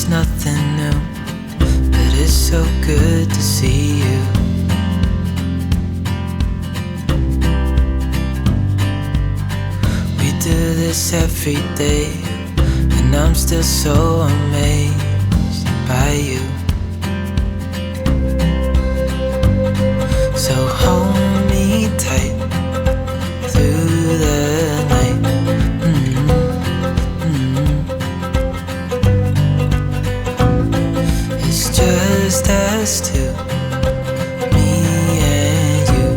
nothing new, but it's so good to see you. We do this every day, and I'm still so amazed by you. So hold me tight through the night. It's just us two, me and you.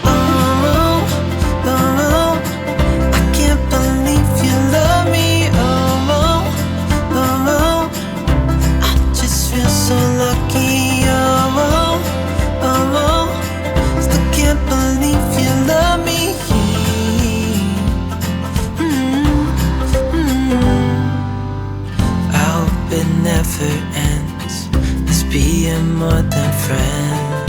Oh, oh, I can't believe you love me. Oh, oh, I just feel so lucky. Oh, oh, still can't believe you love me. I hope it never ends, us being more than friends.